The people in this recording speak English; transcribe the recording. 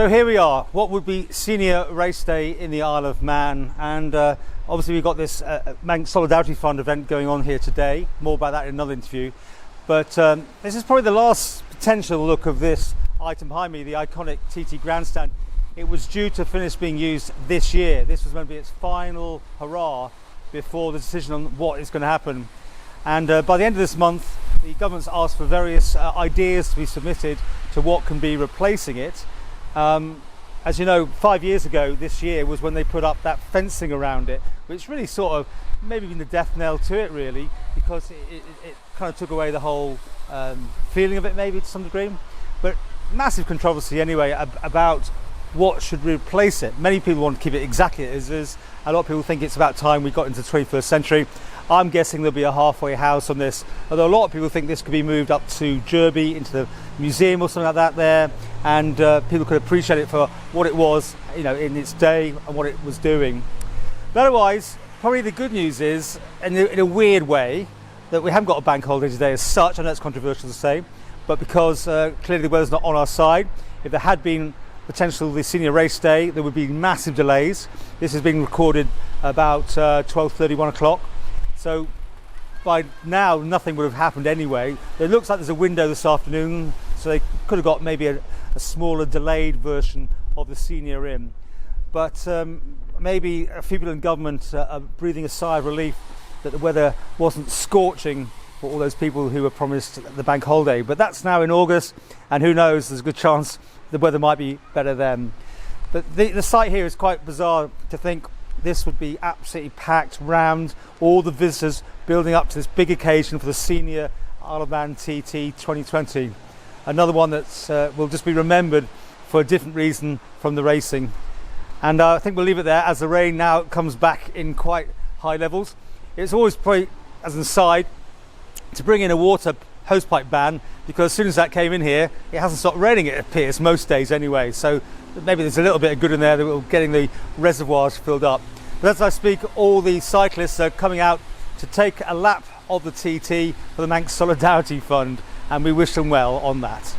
So here we are, what would be senior race day in the Isle of Man, and obviously we've got this Manx Solidarity Fund event going on here today. More about that in another interview. But this is probably the last potential look of this item behind me, the iconic TT Grandstand. It was due to finish being used this year. This was going to be its final hurrah before the decision on what is going to happen. And by the end of this month, the government's asked for various ideas to be submitted to what can be replacing it. As you know, 5 years ago this year was when they put up that fencing around it, which really sort of maybe been the death knell to it really, because it kind of took away the whole feeling of it maybe to some degree. But massive controversy anyway about what should replace it. Many people want to keep it exactly as it is. A lot of people think it's about time we got into the 21st century. I'm guessing there'll be a halfway house on this, although a lot of people think this could be moved up to Derby into the museum or something like that there, and people could appreciate it for what it was, you know, in its day and what it was doing. But otherwise, probably the good news is, in a weird way, that we haven't got a bank holiday today as such. I know it's controversial to say, but because clearly the weather's not on our side. If there had been potentially the senior race day, there would be massive delays. This has been recorded about 12:30, 1 o'clock. So by now nothing would have happened anyway. It looks like there's a window this afternoon, so they could have got maybe a smaller delayed version of the senior in. But maybe a few people in government are breathing a sigh of relief that the weather wasn't scorching for all those people who were promised the bank holiday. But that's now in August, and who knows, there's a good chance the weather might be better then. But the site here is quite bizarre to think this would be absolutely packed, rammed, all the visitors building up to this big occasion for the senior Isle of Man TT 2020. Another one that will just be remembered for a different reason from the racing. And I think we'll leave it there as the rain now comes back in quite high levels. It's always probably, as an aside, to bring in a water hosepipe ban, because as soon as that came in here, it hasn't stopped raining, it appears, most days anyway. So maybe there's a little bit of good in there that we're getting the reservoirs filled up. But as I speak, all the cyclists are coming out to take a lap of the TT for the Manx Solidarity Fund, and we wish them well on that.